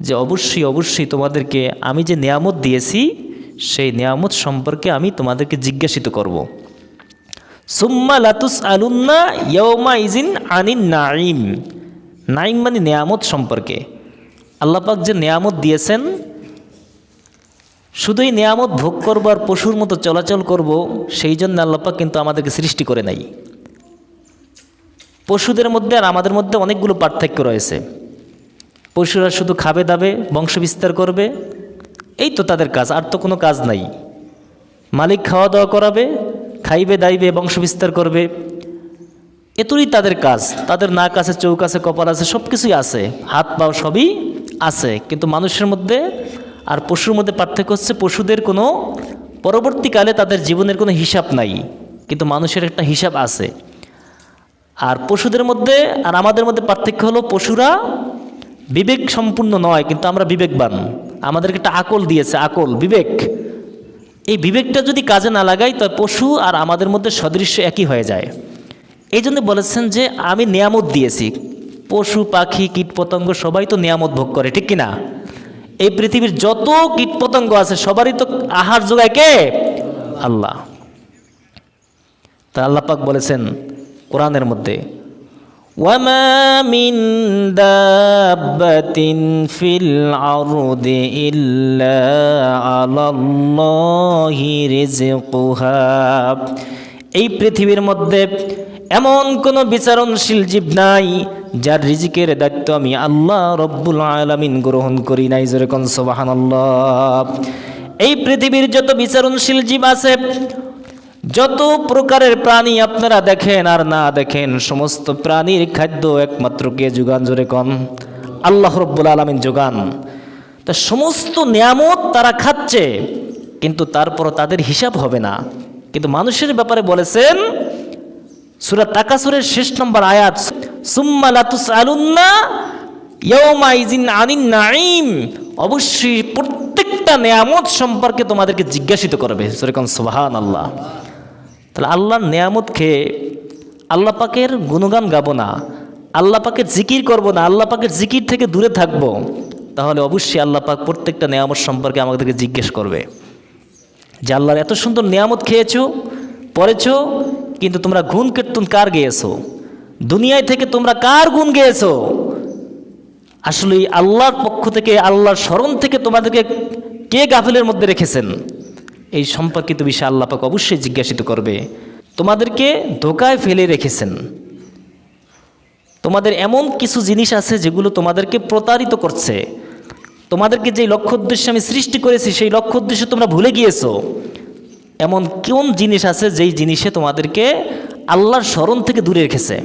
যে অবশ্যই অবশ্যই তোমাদেরকে আমি যে নিয়ামত দিয়েছি সেই নিয়ামত সম্পর্কে আমি তোমাদেরকে জিজ্ঞাসিত করব। সুম্মা লাতুস আলুন্না ইয়ৌমা ইজিন আনিন নাইম। নাইম মানে নিয়ামত সম্পর্কে। আল্লাহ পাক যে নিয়ামত দিয়েছেন, শুধুই নিয়ামত ভোগ করবো আর পশুর মতো চলাচল করব সেই জন্য আল্লাহ পাক কিন্তু আমাদেরকে সৃষ্টি করে নাই। পশুদের মধ্যে আর আমাদের মধ্যে অনেকগুলো পার্থক্য রয়েছে। পশুরা শুধু খাবে দাবে, বংশ বিস্তার করবে, এই তো তাদের কাজ, আর তো কোনো কাজ নাই। মালিক খাওয়া দাওয়া করাবে, খাইবে দাইবে, বংশ বিস্তার করবে, এতই তাদের কাজ। তাদের নাক আছে, চোখ আছে, কপাল আছে, সব কিছুই আছে, হাত পাও সবই আছে। কিন্তু মানুষের মধ্যে আর পশুর মধ্যে পার্থক্য হচ্ছে পশুদের কোনো পরবর্তীকালে তাদের জীবনের কোনো হিসাব নাই, কিন্তু মানুষের একটা হিসাব আছে। আর পশুদের মধ্যে আর আমাদের মধ্যে পার্থক্য হলো পশুরা বিবেক সম্পূর্ণ নয়, কিন্তু আমরা বিবেকবান। আমাদেরকে একটা আকল দিয়েছে, আকল, বিবেক। এই বিবেকটা যদি কাজে না লাগাই তবে পশু আর আমাদের মধ্যে সদৃশ্য একই হয়ে যায়। এই জন্য বলেছেন যে আমি নিয়ামত দিয়েছি। পশু পাখি কীটপতঙ্গ সবাই তো নিয়ামত ভোগ করে, ঠিক কিনা? এই পৃথিবীর যত কীটপতঙ্গ আছে সবারই তো আহার যোগায় কে? আল্লাহ। তা আল্লাহ পাক বলেছেন কোরআনের মধ্যে, ওয়ামা মিন দাব্বাতিন ফিল আরদি ইল্লা আলাল্লাহি রিজকুহা। এই পৃথিবীর মধ্যে এমন কোনো বিচারণশীল জীব নাই যার রিজিকের দায়িত্ব আমি আল্লাহ রব্বুল আলামিন গ্রহণ করি নাই। জোরে কোন সুবহানাল্লাহ। এই পৃথিবীর যত বিচারণশীল জীব আছে, যত প্রকারের প্রাণী আপনারা দেখেন আর না দেখেন, সমস্ত প্রাণীর খাদ্য একমাত্র কে যোগান? জোরে কোন আল্লাহ রব্বুল আলামিন যোগান। তা সমস্ত নিয়ামত তারা খাচ্ছে, কিন্তু তারপর তাদের হিসাব হবে না। কিন্তু মানুষের ব্যাপারে বলেছেন সূরা তাকাসুরের শেষ নম্বর আয়াত, সুম্মা লাতুসআলুন্না ইয়াওমা ইজিন আনিন নাঈম। অবশ্যই প্রত্যেকটা নিয়ামত সম্পর্কে তোমাদেরকে জিজ্ঞাসিত করবে। জোরে কোন সুবহানাল্লাহ। তাহলে আল্লাহর নিয়ামত খেয়ে আল্লাহ পাকের গুণগান গাবো না, আল্লাহ পাকের জিকির করব না, আল্লাহ পাকের জিকির থেকে দূরে থাকব, তাহলে অবশ্যই আল্লাহ পাক প্রত্যেকটা নিয়ামত সম্পর্কে আমাদেরকে জিজ্ঞেস করবে যে আল্লাহর এত সুন্দর নিয়ামত খেয়েছো, পড়েছো, কিন্তু তোমরা গুণ কীর্তন কার গেয়েছো? দুনিয়ায় থেকে তোমরা কার গুণ গেয়েছো? আসলে আল্লাহর পক্ষ থেকে, আল্লাহর স্মরণ থেকে তোমাদেরকে কে গাফিলের মধ্যে রেখেছেন? এই সম্পর্কিত বিষয়ে আল্লাহ পাক অবশ্যই জিজ্ঞাসিত করবে। তোমাদেরকে ধোকায় ফেলে রেখেছেন, তোমাদের এমন কিছু জিনিস আছে যেগুলো তোমাদেরকে প্রতারিত করছে, তোমাদেরকে যেই লক্ষ্য উদ্দেশ্যে আমি সৃষ্টি করেছি সেই লক্ষ্য উদ্দেশ্যে তোমরা ভুলে গিয়েছো। এমন কোন জিনিস আছে যেই জিনিসে তোমাদেরকে আল্লাহর স্মরণ থেকে দূরে রেখেছে?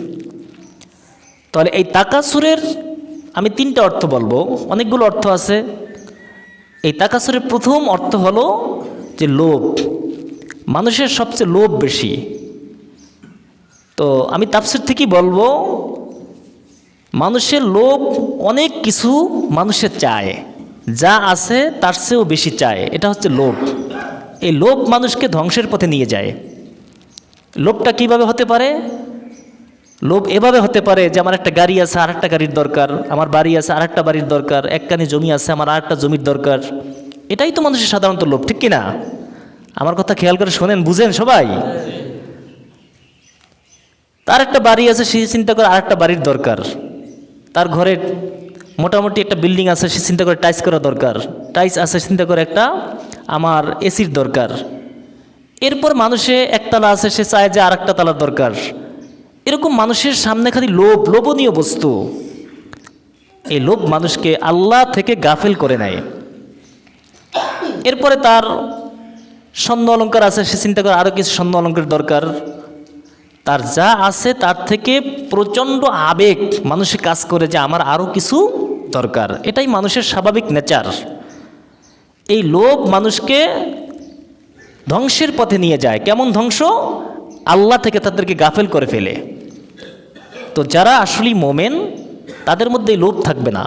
তাহলে এই তাকাসুরের আমি তিনটা অর্থ বলবো, অনেকগুলো অর্থ আছে। এই তাকাসুরের প্রথম অর্থ হলো যে লোভ। মানুষের সবচেয়ে লোভ বেশি। তো আমি তাফসীর থেকেই বলবো, মানুষের লোভ, অনেক কিছু মানুষের চায়, যা আছে তার চেয়েও বেশি চায়, এটা হচ্ছে লোভ। এই লোভ মানুষকে ধ্বংসের পথে নিয়ে যায়। লোভটা কিভাবে হতে পারে? লোভ এভাবে হতে পারে যে আমার একটা গাড়ি আছে, আর একটা গাড়ির দরকার, আমার বাড়ি আছে, আর একটা বাড়ির দরকার, একখানি জমি আছে, আমার আর একটা জমির দরকার। এটাই তো মানুষের সাধারণত লোভ, ঠিক কিনা? আমার কথা খেয়াল করে শোনেন, বুঝেন সবাই। তার একটা বাড়ি আছে, সে চিন্তা করে আর একটা বাড়ির দরকার। তার ঘরে মোটামুটি একটা বিল্ডিং আছে, সে চিন্তা করে টাইস করা দরকার। টাইস আছে, চিন্তা করে একটা আমার এসির দরকার। এরপর মানুষে একতলা আছে, সে চায় যে আর একটা তালার দরকার। এরকম মানুষের সামনে খালি লোভ, লোভনীয় বস্তু। এই লোভ মানুষকে আল্লাহ থেকে গাফেল করে নেয়। এরপরে তার স্বর্ণ অলঙ্কার আছে, সে চিন্তা করে আরও কিছু স্বর্ণ অলঙ্কার দরকার। তার যা আছে তার থেকে প্রচণ্ড আবেগ মানুষে কাজ করে যে আমার আরও কিছু দরকার। এটাই মানুষের স্বাভাবিক নেচার। এই লোভ মানুষকে ধ্বংসের পথে নিয়ে যায়। কেমন ধ্বংস? আল্লাহ থেকে তাদেরকে গাফেল করে ফেলে। তো যারা আসলেই মোমেন তাদের মধ্যে এই লোভ থাকবে না,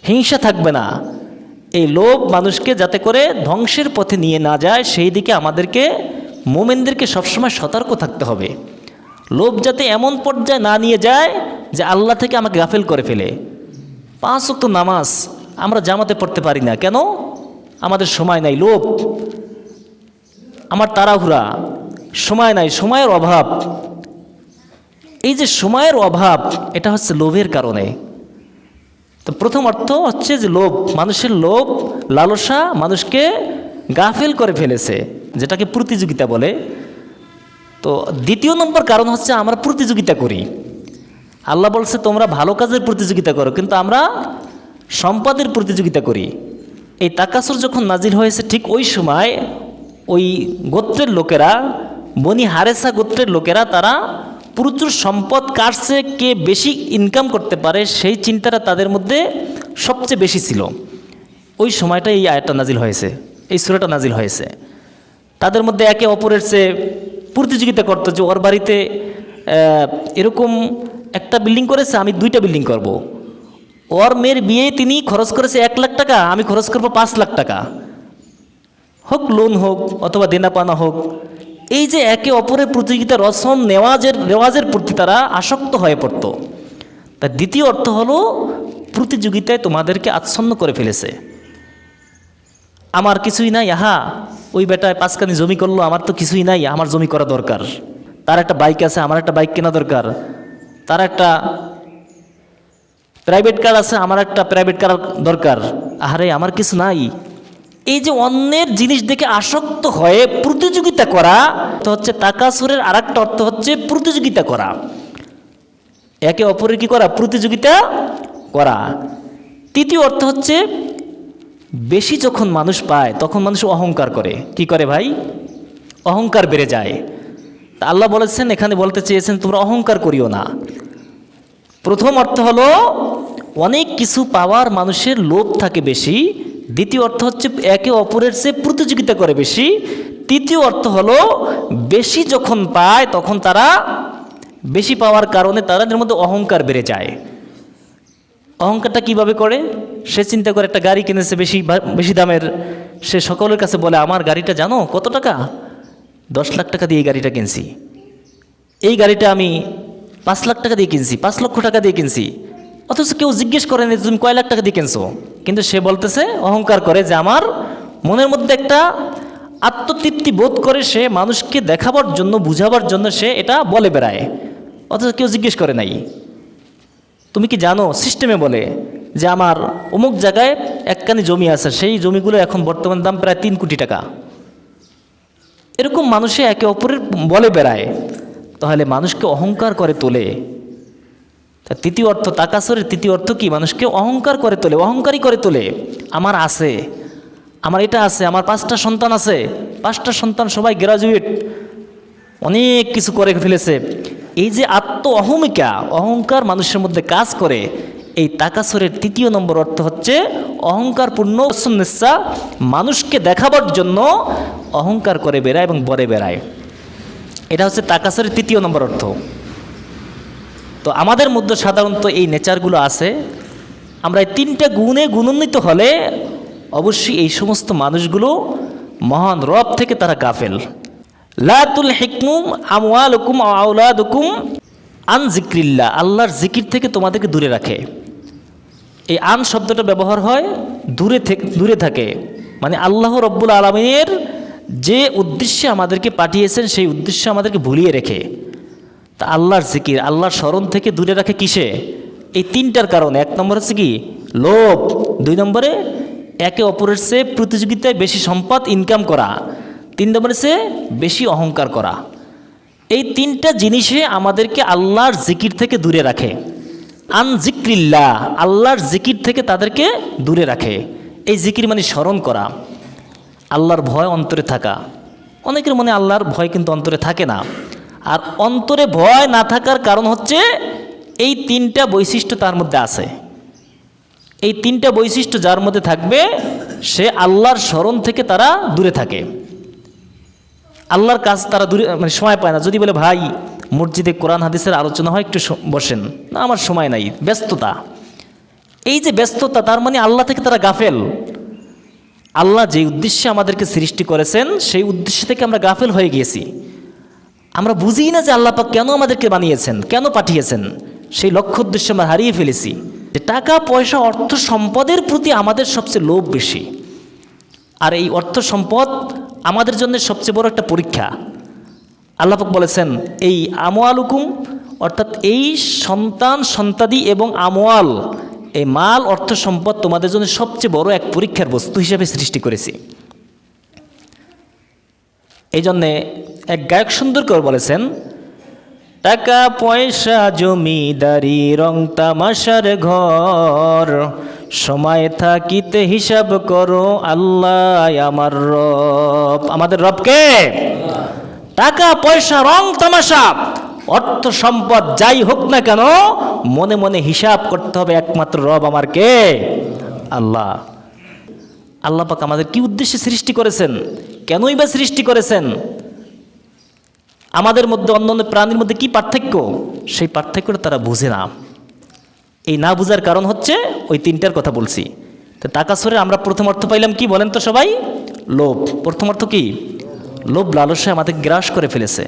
হিংসা থাকবে না। এই লোভ মানুষকে যাতে করে ধ্বংসের পথে নিয়ে না যায় সেই দিকে আমাদেরকে মোমেনদেরকে সবসময় সতর্ক থাকতে হবে। লোভ যাতে এমন পর্যায়ে না নিয়ে যায় যে আল্লাহ থেকে আমাকে গাফেল করে ফেলে। 5 ওয়াক্ত নামাজ আমরা জামাতে পড়তে পারি না কেন? আমাদের সময় নাই, লোভ, আমার তাড়াহুড়া, সময় নাই, সময়ের অভাব। এই যে সময়ের অভাব, এটা হচ্ছে লোভের কারণে। তো প্রথম অর্থ হচ্ছে যে লোভ, মানুষের লোভ, লালসা মানুষকে গাফেল করে ফেলেছে, যেটাকে প্রতিযোগিতা বলে। তো দ্বিতীয় নম্বর কারণ হচ্ছে আমরা প্রতিযোগিতা করি। আল্লাহ বলছে তোমরা ভালো কাজের প্রতিযোগিতা করো, কিন্তু আমরা সম্পদের প্রতিযোগিতা করি। এই তাকাসুর যখন নাজিল হয়েছে ঠিক ওই সময় ওই গোত্রের লোকেরা, বনি হারেসা গোত্রের লোকেরা, তারা প্রচুর সম্পদ কাটছে, কে বেশি ইনকাম করতে পারে সেই চিন্তাটা তাদের মধ্যে সবচেয়ে বেশি ছিল। ওই সময়টা এই আয়াতটা নাজিল হয়েছে, এই সূরাটা নাজিল হয়েছে। তাদের মধ্যে একে অপরের চেয়ে প্রতিযোগিতা করতো যে ওর বাড়িতে এরকম একটা বিল্ডিং করেছে, আমি 2টা বিল্ডিং করব। ওর মেয়ের বিয়ে তিনি খরচ করেছে 1 লাখ টাকা, আমি খরচ করব 5 লাখ টাকা, হোক লোন হোক অথবা দেনা পানা হোক। এই যে একে অপরের প্রতিযোগিতা, রসম রেওয়াজের প্রতি তারা আসক্ত হয়ে পড়তো। তার দ্বিতীয় অর্থ হলো প্রতিযোগিতায় তোমাদেরকে আচ্ছন্ন করে ফেলেছে। আমার কিছুই নাই, আহা ওই বেটায় 5 কানি জমি করলো, আমার তো কিছুই নাই, আমার জমি করা দরকার। তার একটা বাইক আছে, আমার একটা বাইক কেনা দরকার। তার একটা প্রাইভেট কার আছে, আমার একটা প্রাইভেট কার দরকার। আহারে আমার কিছু নাই। এই যে অন্যের জিনিস দেখে আসক্ত হয়ে প্রতিযোগিতা করা, তো হচ্ছে তাকাসুরের আরেকটা অর্থ হচ্ছে প্রতিযোগিতা করা, একে অপরের কি করা, প্রতিযোগিতা করা। তৃতীয় অর্থ হচ্ছে বেশি যখন মানুষ পায় তখন মানুষ অহংকার করে। কি করে ভাই? অহংকার বেড়ে যায়। তা আল্লাহ বলেছেন, এখানে বলতে চেয়েছেন তোমরা অহংকার করিও না। প্রথম অর্থ হলো অনেক কিছু পাওয়ার মানুষের লোভ থাকে বেশি। দ্বিতীয় অর্থ হচ্ছে একে অপরের চেয়ে প্রতিযোগিতা করে বেশি। তৃতীয় অর্থ হলো বেশি যখন পায় তখন তারা বেশি পাওয়ার কারণে তাদের মধ্যে অহংকার বেড়ে যায়। অহংকারটা কিভাবে করে? সে চিন্তা করে একটা গাড়ি কিনেছে বেশি দামের, সে সকলের কাছে বলে আমার গাড়িটা জানো কত টাকা? 10 লাখ টাকা দিয়ে এই গাড়িটা কিনছি, এই গাড়িটা আমি 5 লাখ টাকা দিয়ে কিনছি, 5 লক্ষ টাকা দিয়ে কিনছি। অথচ কেউ জিজ্ঞেস করেন তুমি কয় লাখ টাকা দিয়ে কিনছো, কিন্তু সে বলতেছে, অহংকার করে যে আমার মনের মধ্যে একটা আত্মতৃপ্তি বোধ করে, সে মানুষকে দেখাবার জন্য, বুঝাবার জন্য সে এটা বলে বেড়ায়, অথচ কেউ জিজ্ঞেস করে নাই। তুমি কি জানো, সিস্টেমে বলে যে আমার অমুক জায়গায় 1 কানি জমি আছে, সেই জমিগুলো এখন বর্তমান দাম প্রায় 3 কোটি টাকা। এরকম মানুষে একে অপরের বলে বেড়ায়, তাহলে মানুষকে অহংকার করে তোলে। তৃতীয় অর্থ, তাকাসুরের তৃতীয় অর্থ কি? মানুষকে অহংকার করে তোলে, অহংকারী করে তোলে। আমার আছে, আমার এটা আছে, আমার 5টা সন্তান আছে, 5টা সন্তান সবাই গ্রাজুয়েট, অনেক কিছু করে ফেলেছে। এই যে অহমিকা, অহংকার মানুষের মধ্যে কাজ করে, এই তাকাসুরের তৃতীয় নম্বর অর্থ হচ্ছে অহংকারপূর্ণ সুন্নিসা, মানুষকে দেখাবার জন্য অহংকার করে বেড়ায় এবং বলে বেড়ায়। এটা হচ্ছে তাকাসুরের তৃতীয় নম্বর অর্থ। তো আমাদের মধ্যে সাধারণত এই নেচারগুলো আছে। আমরা এই 3টা গুণে গুণান্বিত হলে অবশ্যই এই সমস্ত মানুষগুলো মহান রব থেকে তারা গাফেল। লা তুলহিকুম আমওয়ালুকুম ওয়া আওলাদুকুম আন যিকরিল্লাহ, আল্লাহর জিকির থেকে তোমাদেরকে দূরে রাখে। এই আন শব্দটা ব্যবহার হয় দূরে থাকে, মানে আল্লাহ রব্বুল আলামিনের যে উদ্দেশ্যে আমাদেরকে পাঠিয়েছেন সেই উদ্দেশ্যে আমাদেরকে ভুলিয়ে রেখে। তা আল্লাহর জিকির, আল্লাহর স্মরণ থেকে দূরে রাখে কিসে? এই 3টার কারণে। 1 নম্বর হচ্ছে কি? লোভ। 2 নম্বরে একে অপরের চেয়ে প্রতিযোগিতায় বেশি সম্পদ ইনকাম করা। 3 নম্বরে চেয়ে বেশি অহংকার করা। এই 3টা জিনিসে আমাদেরকে আল্লাহর জিকির থেকে দূরে রাখে। আন যিকরিল্লাহ, আল্লাহর জিকির থেকে তাদেরকে দূরে রাখে। এই জিকির মানে স্মরণ করা, আল্লাহর ভয় অন্তরে থাকা। অনেকের মনে আল্লাহর ভয় কিন্তু অন্তরে থাকে না। আর অন্তরে ভয় না থাকার কারণ হচ্ছে এই 3টা বৈশিষ্ট্য তার মধ্যে আছে। এই 3টা বৈশিষ্ট্য যার মধ্যে থাকবে সে আল্লাহর স্মরণ থেকে তারা দূরে থাকে। আল্লাহর কাজ তারা দূরে, মানে সময় পায় না। যদি বলে ভাই মসজিদে কোরআন হাদিসের আলোচনা হয়, একটু বসেন, না আমার সময় নাই, ব্যস্ততা। এই যে ব্যস্ততা, তার মানে আল্লাহ থেকে তারা গাফেল। আল্লাহ যে উদ্দেশ্যে আমাদেরকে সৃষ্টি করেছেন সেই উদ্দেশ্য থেকে আমরা গাফেল হয়ে গিয়েছি। আমরা বুঝি না যে আল্লাহ পাক কেন আমাদেরকে বানিয়েছেন, কেন পাঠিয়েছেন, সেই লক্ষ্য উদ্দেশ্য আমরা হারিয়ে ফেলেছি। যে টাকা পয়সা অর্থ সম্পদের প্রতি আমাদের সবচেয়ে লোভ বেশি। আর এই অর্থ সম্পদ আমাদের জন্য সবচেয়ে বড় একটা পরীক্ষা। আল্লাহ পাক বলেছেন, এই আমওয়ালুকুম, অর্থাৎ এই সন্তান সন্তাদি এবং আমওয়াল, এই মাল অর্থ সম্পদ তোমাদের জন্য সবচেয়ে বড় এক পরীক্ষার বস্তু হিসাবে সৃষ্টি করেছি। এই জন্যে এক গায়ক সুন্দর করে বলেছেন, টাকা পয়সা জমিদারি রং তামাশার ঘর, সময় থাকিতে হিসাব করো আল্লাহ আমার রব। আমাদের রবকে? টাকা পয়সা রং তামাশা অর্থ সম্পদ যাই হোক না কেন, মনে মনে হিসাব করতে হবে একমাত্র রব আমার কে? আল্লাহ। আল্লাহ পাক আমাদের কি উদ্দেশ্যে সৃষ্টি করেছেন, কেনই বা সৃষ্টি করেছেন, আমাদের মধ্যে অন্যান্য প্রাণীর মধ্যে কি পার্থক্য, সেই পার্থক্যটা তারা বুঝে না। এই না বুঝার কারণ হচ্ছে ওই তিনটার কথা বলছি। তো টাকা সরে আমরা প্রথম অর্থ পাইলাম কি বলেন তো সবাই? লোভ। প্রথম অর্থ কি? লোভ লালসায় আমাদের গ্রাস করে ফেলেছে,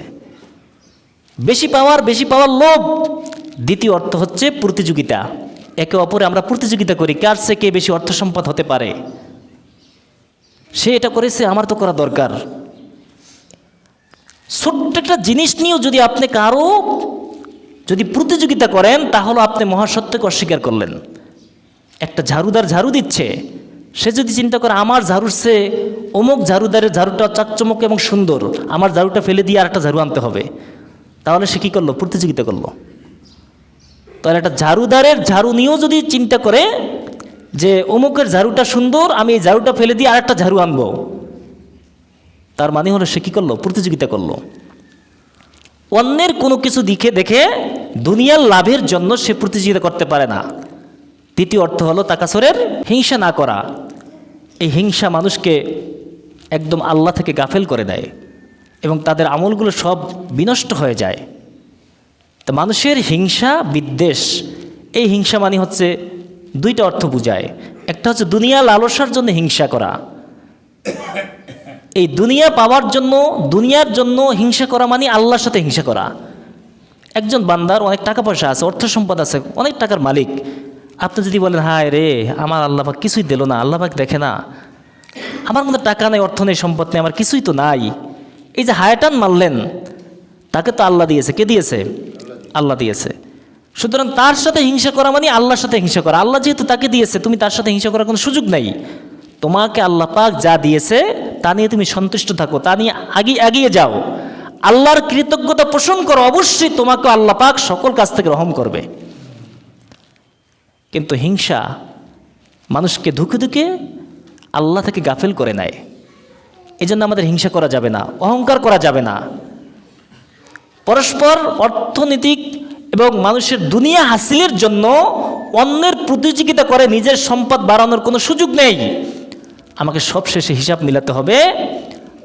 বেশি পাওয়ার লোভ। দ্বিতীয় অর্থ হচ্ছে প্রতিযোগিতা, একে অপরে আমরা প্রতিযোগিতা করি, কার চেয়ে কে বেশি অর্থ সম্পদ হতে পারে, সে এটা করেছে আমার তো করা দরকার। ছোট্ট একটা জিনিস নিয়েও যদি আপনি কারো যদি প্রতিযোগিতা করেন, তাহলে আপনি মহাসত্যকে অস্বীকার করলেন। একটা ঝাড়ুদার ঝাড়ু দিচ্ছে, সে যদি চিন্তা করে আমার ঝাড়ুর চেয়ে অমুক ঝাড়ুদারের ঝাড়ুটা চাকচমক এবং সুন্দর, আমার ঝাড়ুটা ফেলে দিয়ে আর একটা ঝাড়ু আনতে হবে, তাহলে সে কী করলো? প্রতিযোগিতা করলো। তাহলে একটা ঝাড়ুদারের ঝাড়ু নিয়েও যদি চিন্তা করে যে অমুকের ঝাড়ুটা সুন্দর, আমি এই ঝাড়ুটা ফেলে দিয়ে আর একটা ঝাড়ু আনবো, তার মানে হলো সে কী করলো? প্রতিযোগিতা করলো। অন্যের কোনো কিছু দেখে দুনিয়ার লাভের জন্য সে প্রতিযোগিতা করতে পারে না। তৃতীয় অর্থ হলো তাকাসুরের হিংসা না করা। এই হিংসা মানুষকে একদম আল্লাহ থেকে গাফেল করে দেয় এবং তাদের আমলগুলো সব বিনষ্ট হয়ে যায়। তো মানুষের হিংসা বিদ্বেষ, এই হিংসা মানে হচ্ছে দুইটা অর্থ বুঝায়। একটা হচ্ছে দুনিয়া লালসার জন্য হিংসা করা, এই দুনিয়া পাওয়ার জন্য, দুনিয়ার জন্য হিংসা করা মানে আল্লাহর সাথে হিংসা করা। একজন বান্দার অনেক টাকা পয়সা আছে, অর্থ সম্পদ আছে, অনেক টাকার মালিক, আপনি যদি বলেন হায় রে আমার আল্লাহ পাক কিছুই দিল না, আল্লাহ পাক দেখে না, আমার মধ্যে টাকা নেই, অর্থ নেই, সম্পদ নেই, আমার কিছুই তো নাই, এই যে হায়টান মারলেন, তাকে তো আল্লাহ দিয়েছে। কে দিয়েছে? আল্লাহ দিয়েছে। সুতরাং তার সাথে হিংসা করা মানে আল্লাহর সাথে হিংসা করা। আল্লাহ যেহেতু তাকে দিয়েছে, তুমি তার সাথে হিংসা করার কোনো সুযোগ নেই। তোমাকে আল্লাহ পাক যা দিয়েছে তা নিয়ে তুমি সন্তুষ্ট থাকো, তা নিয়ে এগিয়ে যাও, আল্লাহর কৃতজ্ঞতা পোষণ করো, অবশ্যই তোমাকে আল্লাহ পাক সকল কাছ থেকে রহম করবে। কিন্তু হিংসা মানুষকে ধুকে আল্লাহ থেকে গাফেল করে নেয়। এই জন্য আমাদের হিংসা করা যাবে না, অহংকার করা যাবে না। পরস্পর অর্থনৈতিক এবং মানুষের দুনিয়া হাসিলের জন্য অন্যের প্রতিযোগিতা করে নিজের সম্পদ বাড়ানোর কোনো সুযোগ নেই। আমাকে সব শেষে হিসাব মিলাতে হবে।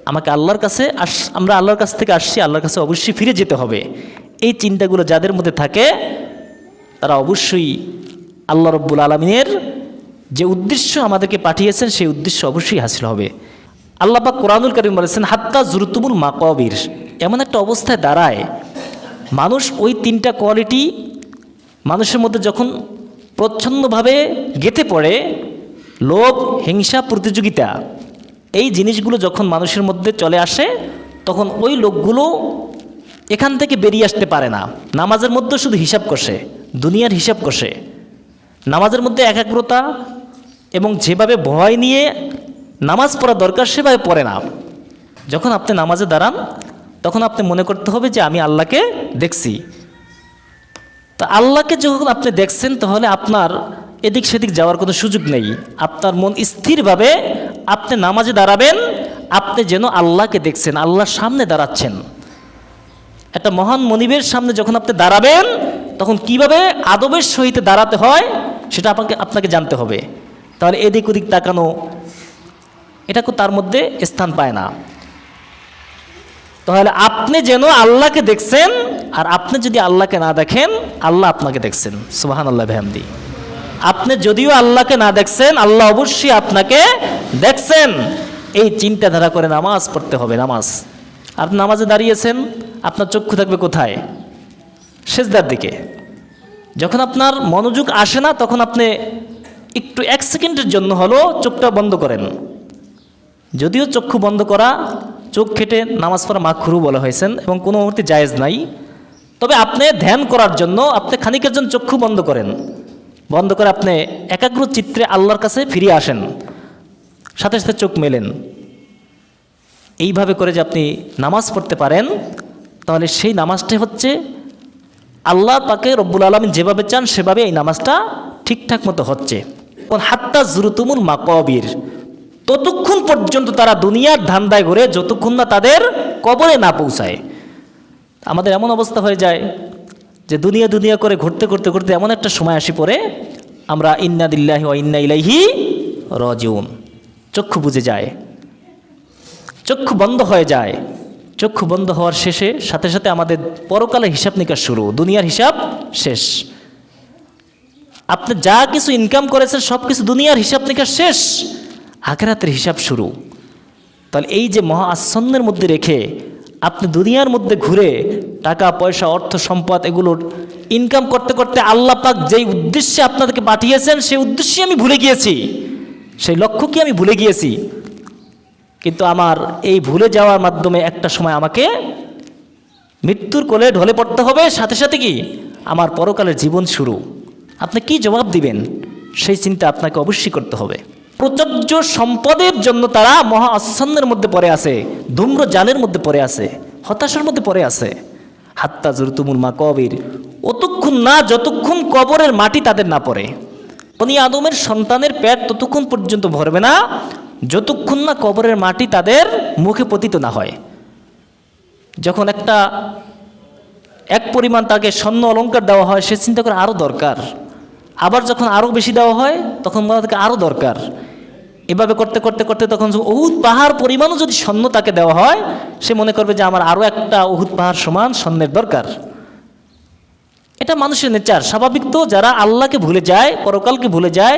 আমাকে আল্লাহর কাছে আমরা আল্লাহর কাছ থেকে আসছি, আল্লাহর কাছে অবশ্যই ফিরে যেতে হবে। এই চিন্তাগুলো যাদের মধ্যে থাকে তারা অবশ্যই আল্লাহ রব্বুল আলামিনের যে উদ্দেশ্য আমাদেরকে পাঠিয়েছেন সেই উদ্দেশ্য অবশ্যই হাসিল হবে। আল্লাহ পাক কোরআনুল কারীম বলেছেন হাত্তা জুরতুমুল মাকাবির, এমন একটা অবস্থায় দাঁড়ায় মানুষ, ওই তিনটা কোয়ালিটি মানুষের মধ্যে যখন প্রচ্ছন্নভাবে গেঁথে পড়ে, লোভ, হিংসা, প্রতিযোগিতা, এই জিনিসগুলো যখন মানুষের মধ্যে চলে আসে, তখন ওই লোকগুলো এখান থেকে বেরিয়ে আসতে পারে না। নামাজের মধ্যে শুধু হিসাব কষে, দুনিয়ার হিসাব কষে, নামাজের মধ্যে একাগ্রতা এবং যেভাবে ভয় নিয়ে নামাজ পড়া দরকার সেভাবে পড়ে না। যখন আপনি নামাজে দাঁড়ান তখন আপনি মনে করতে হবে যে আমি আল্লাহকে দেখছি। তো আল্লাহকে যখন আপনি দেখছেন তাহলে আপনার এদিক সেদিক যাওয়ার কোনো সুযোগ নেই। আপনার মন স্থিরভাবে আপনি নামাজে দাঁড়াবেন, আপনি যেন আল্লাহকে দেখছেন, আল্লাহর সামনে দাঁড়াচ্ছেন। একটা মহান মনিবের সামনে যখন আপনি দাঁড়াবেন তখন কিভাবে আদবের সহিত দাঁড়াতে হয় সেটা আপনাকে জানতে হবে। তাহলে এদিক ওদিক তাকানো এটা তার মধ্যে স্থান পায় না। তাহলে আপনি যেন আল্লাহকে দেখছেন, আর আপনি যদি আল্লাহকে না দেখেন আল্লাহ আপনাকে দেখছেন। সুবহানাল্লাহ বিহামদি। আপনি যদিও আল্লাহকে না দেখছেন, আল্লাহ অবশ্যই আপনাকে দেখছেন। এই চিন্তাধারা করে নামাজ পড়তে হবে। নামাজ, আপনি নামাজে দাঁড়িয়েছেন, আপনার চক্ষু থাকবে কোথায়? সিজদার দিকে। যখন আপনার মনোযোগ আসে না তখন আপনি একটু 1 সেকেন্ডের জন্য হলো চোখটা বন্ধ করেন। যদিও চক্ষু বন্ধ করা, চোখ কেটে নামাজ পড়া মাকরুহ বলা হয়েছেন এবং কোনো মুহূর্তে জায়েজ নাই। তবে আপনি ধ্যান করার জন্য আপনি খানিকের জন্য চক্ষু বন্ধ করেন, বন্ধ করে আপনি একাগ্র চিত্রে আল্লাহর কাছে ফিরে আসেন, সাথে সাথে চোখ মেলেন। এইভাবে করে যে আপনি নামাজ পড়তে পারেন, তাহলে সেই নামাজটাই হচ্ছে আল্লাহ পাকে রব্বুল আলামিন যেভাবে চান সেভাবে এই নামাজটা ঠিকঠাক মতো হচ্ছে। হাত্তা জুরুতুমুল মাকাবির, ততক্ষণ পর্যন্ত তারা দুনিয়ার ধান্দায় ঘুরে যতক্ষণ না তাদের কবরে না পৌঁছায়। আমাদের এমন অবস্থা হয়ে যায় যে দুনিয়া দুনিয়া করে ঘুরতে ঘুরতে ঘুরতে এমন একটা সময় আসি পড়ে আমরা ইন্না লিল্লাহি ওয়া ইন্না ইলাইহি রাজিউন, চক্ষু বুজে যায়, চক্ষু বন্ধ হয়ে যায়। চক্ষু বন্ধ হওয়ার শেষে সাথে সাথে আমাদের পরকালের হিসাব নিকাশ শুরু, দুনিয়ার হিসাব শেষ। আপনি যা কিছু ইনকাম করেছেন সব কিছু দুনিয়ার হিসাব নিকাশ শেষ, আখিরাতের হিসাব শুরু। তাহলে এই যে মহা আচ্ছন্নের মধ্যে রেখে আপনি দুনিয়ার মধ্যে ঘুরে টাকা পয়সা অর্থ সম্পদ এগুলোর ইনকাম করতে করতে আল্লাহ পাক যেই উদ্দেশ্যে আপনাদেরকে পাঠিয়েছেন সেই উদ্দেশ্যে আমি ভুলে গিয়েছি, সেই লক্ষ্যকে আমি ভুলে গিয়েছি। কিন্তু আমার এই ভুলে যাওয়ার মাধ্যমে একটা সময় আমাকে মৃত্যুর কোলে ঢলে পড়তে হবে, সাথে সাথে কি আমার পরকালের জীবন শুরু। আপনি কি জবাব দিবেন সেই চিন্তা আপনাকে অবশ্যই করতে হবে। প্রচুর সম্পদের জন্য তারা মহা আচ্ছন্নের মধ্যে পড়ে আছে, ধূম্রজালের মধ্যে পড়ে আছে, হতাশার মধ্যে পড়ে আছে। হাত্তা জুরতুমুল মাকাবির, অতক্ষণ না যতক্ষণ কবরের মাটি তাদের না পড়ে। বনি আদমের সন্তানের পেট ততক্ষণ পর্যন্ত ভরবে না যতক্ষণ না কবরের মাটি তাদের মুখে পতিত না হয়। যখন এক পরিমাণ তাকে স্বর্ণ অলংকার দেওয়া হয় সে চিন্তা করে আরও দরকার, আবার যখন আরও বেশি দেওয়া হয় তখন মনে তাকে আরও দরকার। এভাবে করতে করতে করতে তখন উহুদ পাহাড় পরিমাণও যদি স্বর্ণ তাকে দেওয়া হয় সে মনে করবে যে আমার আরও একটা উহুদ পাহাড় সমান স্বর্ণের দরকার। এটা মানুষের নেচার, স্বাভাবিক। তো যারা আল্লাহকে ভুলে যায়, পরকালকে ভুলে যায়,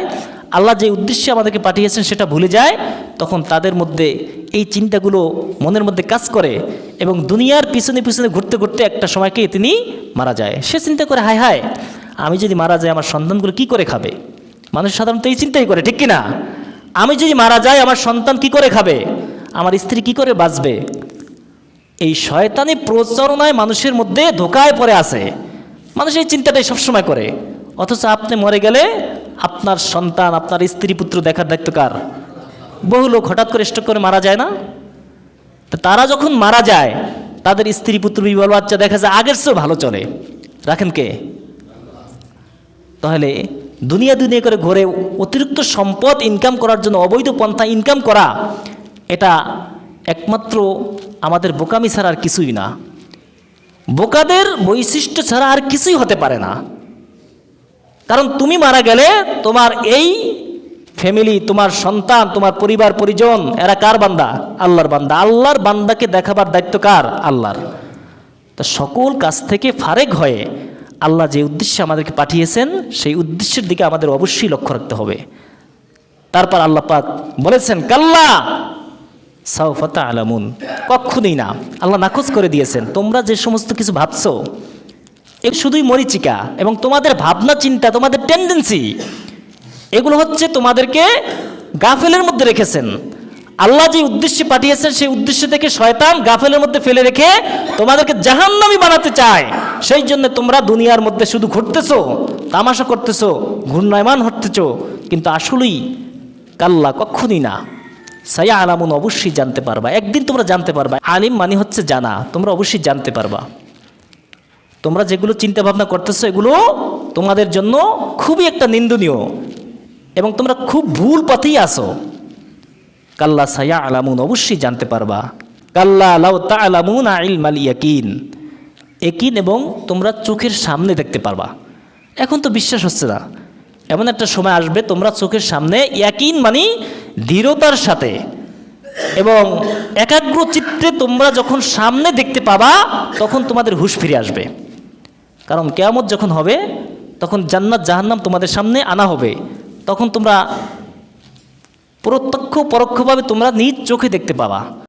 আল্লাহ যে উদ্দেশ্যে আমাদেরকে পাঠিয়েছেন সেটা ভুলে যায়, তখন তাদের মধ্যে এই চিন্তাগুলো মনের মধ্যে কাজ করে এবং দুনিয়ার পিছনে পিছনে ঘুরতে ঘুরতে একটা সময়কে তিনি মারা যায়। সে চিন্তা করে হায় হায় আমি যদি মারা যাই আমার সন্তানগুলো কি করে খাবে। মানুষ সাধারণত এই চিন্তাই করে, ঠিক কিনা? আমি যদি মারা যাই আমার সন্তান কি করে খাবে, আমার স্ত্রী কি করে বাঁচবে। এই শয়তানি প্রচারণায় মানুষের মধ্যে ধোকায় পড়ে আছে। মানুষ এই চিন্তাটাই সবসময় করে, অথচ আপনি মরে গেলে আপনার সন্তান আপনার স্ত্রী পুত্র দেখার দায়িত্ব কার? বহু লোক হঠাৎ করে স্ট্রোক করে মারা যায় না? তো তারা যখন মারা যায় তাদের স্ত্রী পুত্র বিবাহ বাচ্চা দেখা যায় আগের চেয়েও ভালো চলে, রাখেন কে? তাহলে দুনিয়া দুনিয়া করে ঘুরে অতিরিক্ত সম্পদ ইনকাম করার জন্য অবৈধ পন্থা ইনকাম করা, এটা একমাত্র আমাদের বোকামি ছাড়া আর কিছুই না। বোকাদের বৈশিষ্ট্য ছাড়া আর কিছুই হতে পারে না। কারণ তুমি মারা গেলে তোমার এই ফ্যামিলি, তোমার সন্তান, তোমার পরিবার পরিজন, এরা কার বান্দা? আল্লাহর বান্দা। আল্লাহর বান্দাকে দেখাবার দায়িত্ব কার? আল্লাহর। তা সকল কাজ থেকে ফারেক হয়ে আল্লাহ যে উদ্দেশ্যে আমাদেরকে পাঠিয়েছেন সেই উদ্দেশ্যের দিকে আমাদের অবশ্যই লক্ষ্য রাখতে হবে। তারপর আল্লাহ পাক বলেছেন কাল্লা সাউফা তা'লামুন, কখনোই না। আল্লাহ নাকচ করে দিয়েছেন তোমরা যে সমস্ত কিছু ভাবছো এ শুধুই মরিচিকা, এবং তোমাদের ভাবনা চিন্তা, তোমাদের টেন্ডেন্সি, এগুলো হচ্ছে তোমাদেরকে গাফেলের মধ্যে রেখেছেন। আল্লাহ যে উদ্দেশ্যে পাঠিয়েছেন সেই উদ্দেশ্য থেকে শয়তান গাফেলের মধ্যে ফেলে রেখে তোমাদেরকে জাহান্নামী বানাতে চায়। সেই জন্য তোমরা দুনিয়ার মধ্যে শুধু ঘুরতেছো, তামাশা করতেছো, ঘূর্ণায়মান হতেছো, কিন্তু আসলেই কাল্লা কখনই না। সায়া আলামুন, অবশ্যই জানতে পারবা, একদিন তোমরা জানতে পারবা। আলিম মানে হচ্ছে জানা, তোমরা অবশ্যই জানতে পারবা। তোমরা যেগুলো চিন্তা ভাবনা করতেছো এগুলো তোমাদের জন্য খুবই একটা নিন্দনীয় এবং তোমরা খুব ভুল পথেই আসো। কাল্লা সায়া আলামুন, অবশ্যই জানতে পারবা। কাল্লা লাউ তা'লামুনা ইলমাল ইয়াকিন, ইয়াকিন এবং তোমরা চোখের সামনে দেখতে পারবা। এখন তো বিশ্বাস হচ্ছে না, এমন একটা সময় আসবে তোমরা চোখের সামনে ইয়াকিন মানে দৃঢ়তার সাথে এবং একাগ্র চিত্তে তোমরা যখন সামনে দেখতে পাবা তখন তোমাদের হুঁশ ফিরে আসবে। কারণ কিয়ামত যখন হবে তখন জান্নাত জাহান্নাম তোমাদের সামনে আনা হবে, তখন তোমরা প্রত্যক্ষ পরোক্ষভাবে তোমরা নিজ চোখে দেখতে পাবা।